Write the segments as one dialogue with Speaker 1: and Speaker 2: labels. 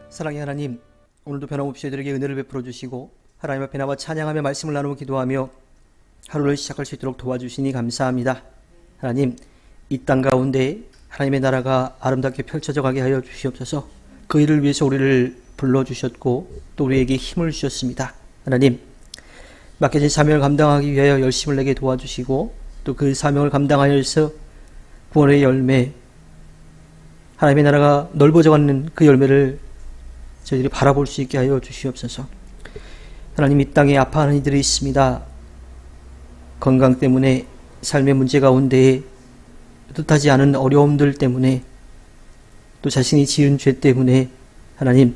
Speaker 1: 사랑의 하나님, 오늘도 변함없이 저희들에게 은혜를 베풀어 주시고 하나님 앞에 나와 찬양하며 말씀을 나누고 기도하며 하루를 시작할 수 있도록 도와주시니 감사합니다. 하나님, 이 땅 가운데 하나님의 나라가 아름답게 펼쳐져 가게 하여 주시옵소서. 그 일을 위해서 우리를 불러주셨고 또 우리에게 힘을 주셨습니다. 하나님, 맡겨진 사명을 감당하기 위하여 열심을 내게 도와주시고 또 그 사명을 감당하여서 구원의 열매, 하나님의 나라가 넓어져가는 그 열매를 저희들이 바라볼 수 있게 하여 주시옵소서. 하나님, 이 땅에 아파하는 이들이 있습니다. 건강 때문에, 삶의 문제 가운데에 뜻하지 않은 어려움들 때문에, 또 자신이 지은 죄 때문에 하나님,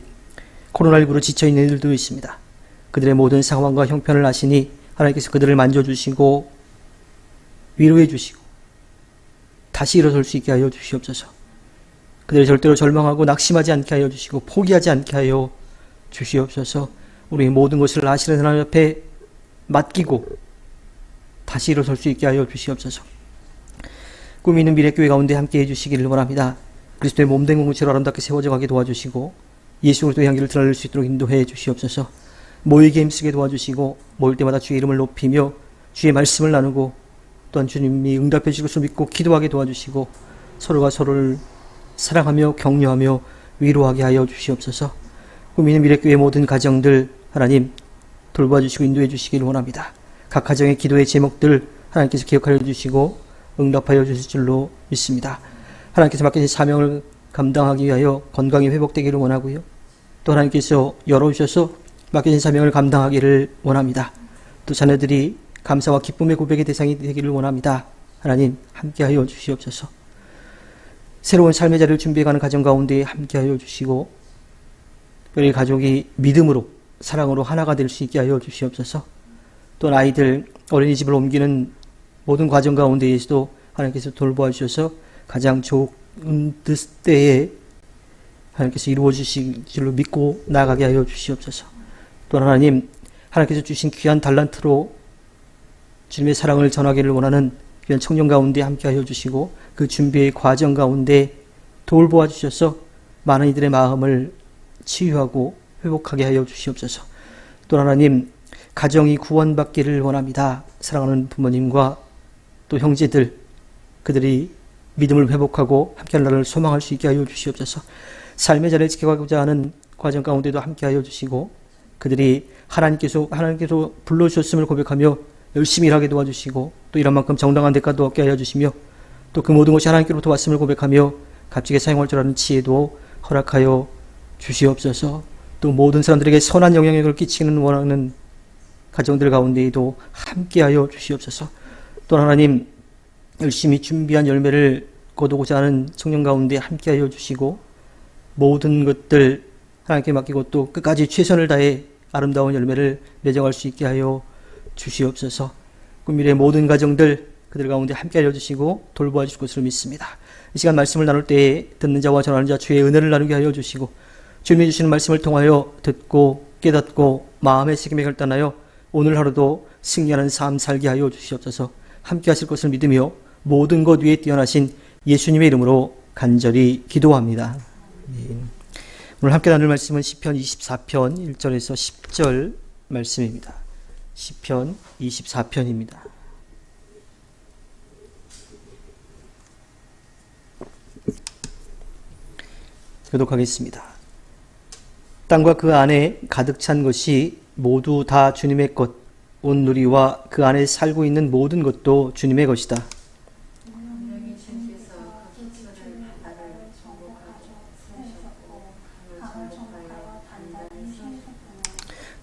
Speaker 1: 코로나19로 지쳐있는 이들도 있습니다. 그들의 모든 상황과 형편을 아시니 하나님께서 그들을 만져주시고 위로해 주시고 다시 일어설 수 있게 하여 주시옵소서. 그들이 절대로 절망하고 낙심하지 않게 하여 주시고 포기하지 않게 하여 주시옵소서. 우리의 모든 것을 아시는 하나님 앞에 맡기고 다시 일어설 수 있게 하여 주시옵소서. 꿈이 있는 미래교회 가운데 함께해 주시기를 원합니다. 그리스도의 몸된 공동체로 아름답게 세워져 가게 도와주시고 예수 그리스도의 향기를 드러낼 수 있도록 인도해 주시옵소서. 모이게 힘쓰게 도와주시고 모일 때마다 주의 이름을 높이며 주의 말씀을 나누고 또한 주님이 응답해 주실 것을 믿고 기도하게 도와주시고 서로가 서로를 사랑하며 격려하며 위로하게 하여 주시옵소서. 꿈이 있는 미래교회 모든 가정들 하나님 돌봐주시고 인도해 주시기를 원합니다. 각 가정의 기도의 제목들 하나님께서 기억하여 주시고 응답하여 주실 줄로 믿습니다. 하나님께서 맡기신 사명을 감당하기 위하여 건강이 회복되기를 원하고요. 또 하나님께서 열어주셔서 맡기신 사명을 감당하기를 원합니다. 또 자녀들이 감사와 기쁨의 고백의 대상이 되기를 원합니다. 하나님 함께하여 주시옵소서. 새로운 삶의 자리를 준비해가는 가정 가운데 함께하여 주시고 우리 가족이 믿음으로 사랑으로 하나가 될 수 있게 하여 주시옵소서. 또 아이들 어린이집을 옮기는 모든 과정 가운데에서도 하나님께서 돌보아 주셔서 가장 좋은 때에 하나님께서 이루어 주실 줄로 믿고 나아가게 하여 주시옵소서. 또 하나님께서 주신 귀한 달란트로 주님의 사랑을 전하기를 원하는 귀한 청년 가운데 함께하여 주시고 그 준비의 과정 가운데 돌보아 주셔서 많은 이들의 마음을 치유하고 회복하게 하여 주시옵소서. 또 하나님, 가정이 구원받기를 원합니다. 사랑하는 부모님과 또 형제들, 그들이 믿음을 회복하고 함께할 날을 소망할 수 있게 하여 주시옵소서. 삶의 자리를 지켜가고자 하는 과정 가운데도 함께하여 주시고 그들이 하나님께서 불러주셨음을 고백하며 열심히 일하게 도와주시고 또 이런 만큼 정당한 대가도 얻게 하여 주시며 또 그 모든 것이 하나님께로부터 왔음을 고백하며 값지게 사용할 줄 아는 지혜도 허락하여 주시옵소서. 또 모든 사람들에게 선한 영향력을 끼치는 원하는 가정들 가운데에도 함께하여 주시옵소서. 또 하나님, 열심히 준비한 열매를 거두고자 하는 청년 가운데 함께하여 주시고 모든 것들 하나님께 맡기고 또 끝까지 최선을 다해 아름다운 열매를 맺어갈 수 있게 하여 주시옵소서. 꿈미래의 모든 가정들 그들 가운데 함께 알려주시고 돌보아 주실 것을 믿습니다. 이 시간 말씀을 나눌 때에 듣는 자와 전하는 자 주의 은혜를 나누게 하여 주시고 주님이 주시는 말씀을 통하여 듣고 깨닫고 마음의 책임에 결단하여 오늘 하루도 승리하는 삶 살게 하여 주시옵소서. 함께 하실 것을 믿으며 모든 것 위에 뛰어나신 예수님의 이름으로 간절히 기도합니다. 오늘 함께 나눌 말씀은 시편 24편 1절에서 10절 말씀입니다. 시편 24편입니다. 교독하겠습니다. 땅과 그 안에 가득 찬 것이 모두 다 주님의 것, 온 누리와 그 안에 살고 있는 모든 것도 주님의 것이다.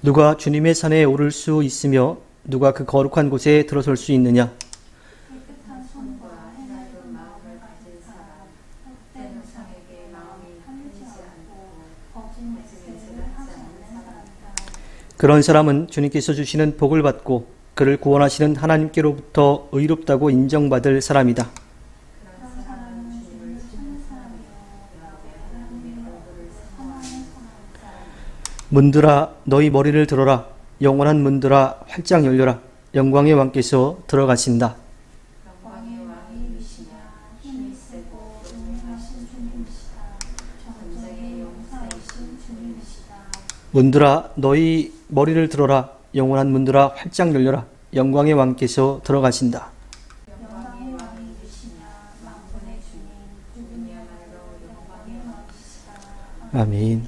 Speaker 1: 누가 주님의 산에 오를 수 있으며 누가 그 거룩한 곳에 들어설 수 있느냐? 그런 사람은 주님께서 주시는 복을 받고 그를 구원하시는 하나님께로부터 의롭다고 인정받을 사람이다. 문들아 너희 머리를 들어라. 영원한 문들아 활짝 열려라. 영광의 왕께서 들어가신다. 문들아 너희 머리를 들어라. 영원한 문들아 활짝 열려라. 영광의 왕께서 들어가신다. 아멘.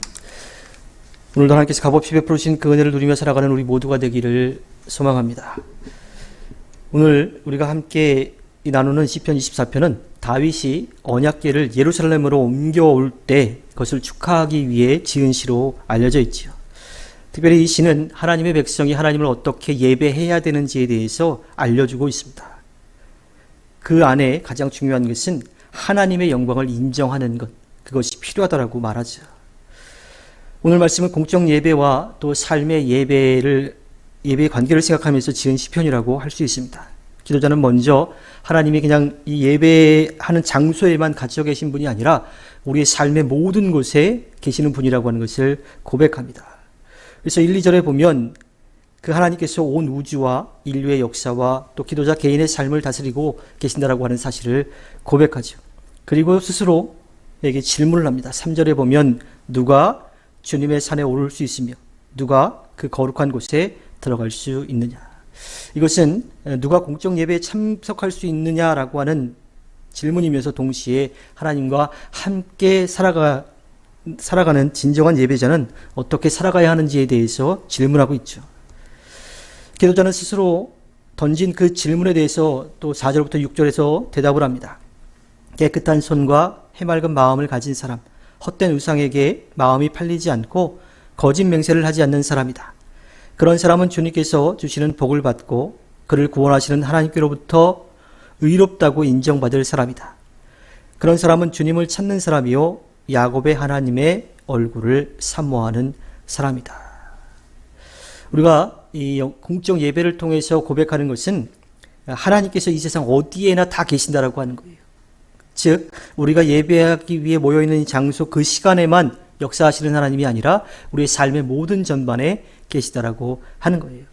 Speaker 1: 오늘도 하나님께서 값없이 베풀으신 그 은혜를 누리며 살아가는 우리 모두가 되기를 소망합니다. 오늘 우리가 함께 나누는 시편 24편은 다윗이 언약궤를 예루살렘으로 옮겨올 때 그것을 축하하기 위해 지은 시로 알려져 있지요. 특별히 이 시는 하나님의 백성이 하나님을 어떻게 예배해야 되는지에 대해서 알려주고 있습니다. 그 안에 가장 중요한 것은 하나님의 영광을 인정하는 것, 그것이 필요하다라고 말하죠. 오늘 말씀은 공적 예배와 또 삶의 예배의 관계를 생각하면서 지은 시편이라고 할 수 있습니다. 기도자는 먼저 하나님이 그냥 이 예배하는 장소에만 갇혀 계신 분이 아니라 우리의 삶의 모든 곳에 계시는 분이라고 하는 것을 고백합니다. 그래서 1, 2절에 보면 그 하나님께서 온 우주와 인류의 역사와 또 기도자 개인의 삶을 다스리고 계신다라고 하는 사실을 고백하죠. 그리고 스스로에게 질문을 합니다. 3절에 보면 누가 주님의 산에 오를 수 있으며 누가 그 거룩한 곳에 들어갈 수 있느냐. 이것은 누가 공적 예배에 참석할 수 있느냐라고 하는 질문이면서 동시에 하나님과 함께 살아가는 진정한 예배자는 어떻게 살아가야 하는지에 대해서 질문하고 있죠. 기도자는 스스로 던진 그 질문에 대해서 또 4절부터 6절에서 대답을 합니다. 깨끗한 손과 해맑은 마음을 가진 사람, 헛된 우상에게 마음이 팔리지 않고 거짓 맹세를 하지 않는 사람이다. 그런 사람은 주님께서 주시는 복을 받고 그를 구원하시는 하나님께로부터 의롭다고 인정받을 사람이다. 그런 사람은 주님을 찾는 사람이요 야곱의 하나님의 얼굴을 사모하는 사람이다. 우리가 이 공적 예배를 통해서 고백하는 것은 하나님께서 이 세상 어디에나 다 계신다라고 하는 거예요. 즉 우리가 예배하기 위해 모여있는 이 장소 그 시간에만 역사하시는 하나님이 아니라 우리의 삶의 모든 전반에 계시다라고 하는 거예요.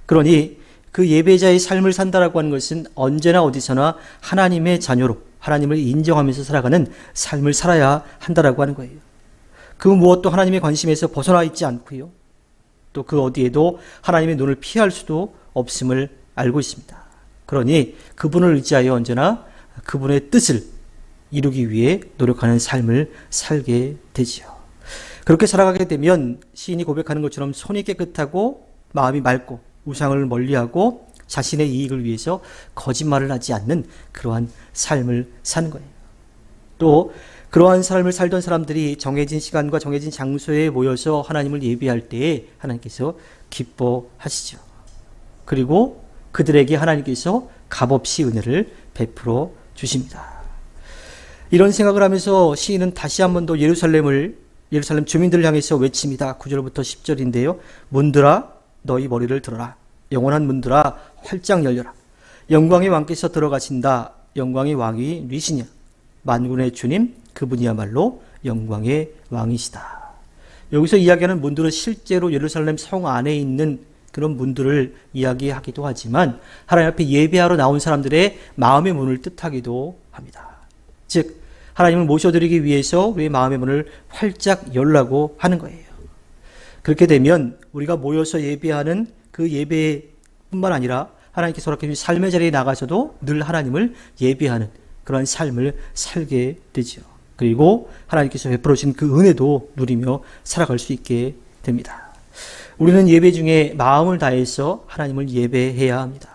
Speaker 1: 그러니 그 예배자의 삶을 산다라고 하는 것은 언제나 어디서나 하나님의 자녀로 하나님을 인정하면서 살아가는 삶을 살아야 한다라고 하는 거예요. 그 무엇도 하나님의 관심에서 벗어나 있지 않고요. 또 그 어디에도 하나님의 눈을 피할 수도 없음을 알고 있습니다. 그러니 그분을 의지하여 언제나 그분의 뜻을 이루기 위해 노력하는 삶을 살게 되지요. 그렇게 살아가게 되면 시인이 고백하는 것처럼 손이 깨끗하고 마음이 맑고 우상을 멀리하고 자신의 이익을 위해서 거짓말을 하지 않는 그러한 삶을 사는 거예요. 또 그러한 삶을 살던 사람들이 정해진 시간과 정해진 장소에 모여서 하나님을 예배할 때에 하나님께서 기뻐하시죠. 그리고 그들에게 하나님께서 값없이 은혜를 베풀어 주십니다. 이런 생각을 하면서 시인은 다시 한 번 더 예루살렘 주민들을 향해서 외칩니다. 9절부터 10절인데요. 문들아 너희 머리를 들어라. 영원한 문들아 활짝 열려라. 영광의 왕께서 들어가신다. 영광의 왕이 누구시냐? 만군의 주님 그분이야말로 영광의 왕이시다. 여기서 이야기하는 문들은 실제로 예루살렘 성 안에 있는 그런 문들을 이야기하기도 하지만 하나님 앞에 예배하러 나온 사람들의 마음의 문을 뜻하기도 합니다. 즉 하나님을 모셔드리기 위해서 우리의 마음의 문을 활짝 열라고 하는 거예요. 그렇게 되면 우리가 모여서 예배하는 그 예배뿐만 아니라 하나님께서 허락해 주신 삶의 자리에 나가서도 늘 하나님을 예배하는 그런 삶을 살게 되죠. 그리고 하나님께서 베풀어 주신 그 은혜도 누리며 살아갈 수 있게 됩니다. 우리는 예배 중에 마음을 다해서 하나님을 예배해야 합니다.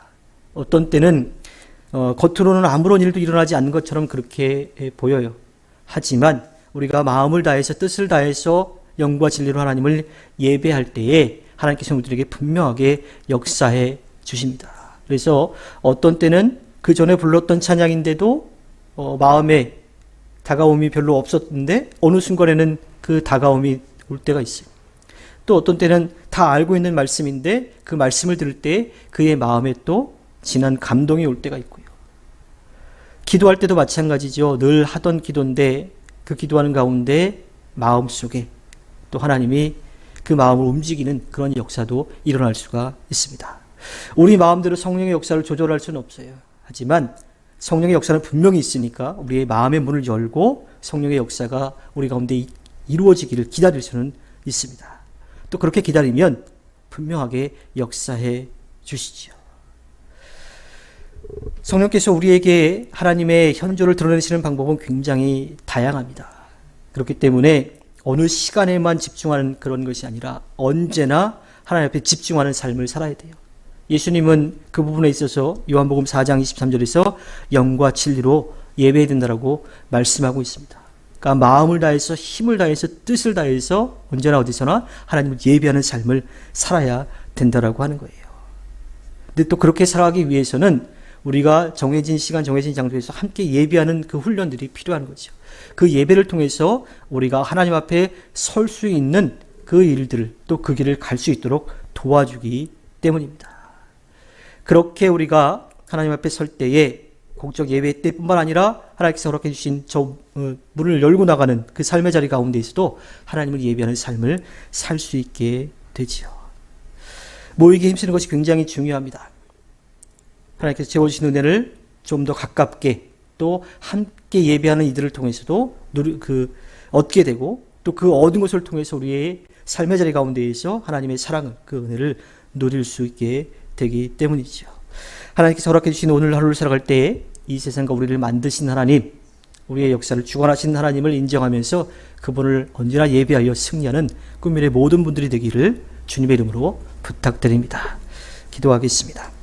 Speaker 1: 어떤 때는 겉으로는 아무런 일도 일어나지 않는 것처럼 그렇게 보여요. 하지만 우리가 마음을 다해서 뜻을 다해서 영과 진리로 하나님을 예배할 때에 하나님께서 우리들에게 분명하게 역사해 주십니다. 그래서 어떤 때는 그 전에 불렀던 찬양인데도 마음에 다가옴이 별로 없었는데 어느 순간에는 그 다가옴이 올 때가 있어요. 또 어떤 때는 다 알고 있는 말씀인데 그 말씀을 들을 때 그의 마음에 또 진한 감동이 올 때가 있고요. 기도할 때도 마찬가지죠. 늘 하던 기도인데 그 기도하는 가운데 마음속에 또 하나님이 그 마음을 움직이는 그런 역사도 일어날 수가 있습니다. 우리 마음대로 성령의 역사를 조절할 수는 없어요. 하지만 성령의 역사는 분명히 있으니까 우리의 마음의 문을 열고 성령의 역사가 우리 가운데 이루어지기를 기다릴 수는 있습니다. 또 그렇게 기다리면 분명하게 역사해 주시지요. 성령께서 우리에게 하나님의 현조를 드러내시는 방법은 굉장히 다양합니다. 그렇기 때문에 어느 시간에만 집중하는 그런 것이 아니라 언제나 하나님 앞에 집중하는 삶을 살아야 돼요. 예수님은 그 부분에 있어서 요한복음 4장 23절에서 영과 진리로 예배해야 된다라고 말씀하고 있습니다. 그러니까 마음을 다해서 힘을 다해서 뜻을 다해서 언제나 어디서나 하나님을 예배하는 삶을 살아야 된다라고 하는 거예요. 근데 또 그렇게 살아가기 위해서는 우리가 정해진 시간 정해진 장소에서 함께 예배하는 그 훈련들이 필요한 거죠. 그 예배를 통해서 우리가 하나님 앞에 설 수 있는 그 일들을 또 그 길을 갈 수 있도록 도와주기 때문입니다. 그렇게 우리가 하나님 앞에 설 때에 공적 예배 때뿐만 아니라 하나님께서 허락해 주신 저 문을 열고 나가는 그 삶의 자리 가운데에서도 하나님을 예배하는 삶을 살 수 있게 되지요. 모이기에 힘쓰는 것이 굉장히 중요합니다. 하나님께서 채워주신 은혜를 좀 더 가깝게 또 함께 예배하는 이들을 통해서도 얻게 되고 또 그 얻은 것을 통해서 우리의 삶의 자리 가운데에서 하나님의 사랑을 그 은혜를 누릴 수 있게 되기 때문이죠. 하나님께서 허락해 주신 오늘 하루를 살아갈 때에 이 세상과 우리를 만드신 하나님, 우리의 역사를 주관하신 하나님을 인정하면서 그분을 언제나 예배하여 승리하는 꿈미래 모든 분들이 되기를 주님의 이름으로 부탁드립니다. 기도하겠습니다.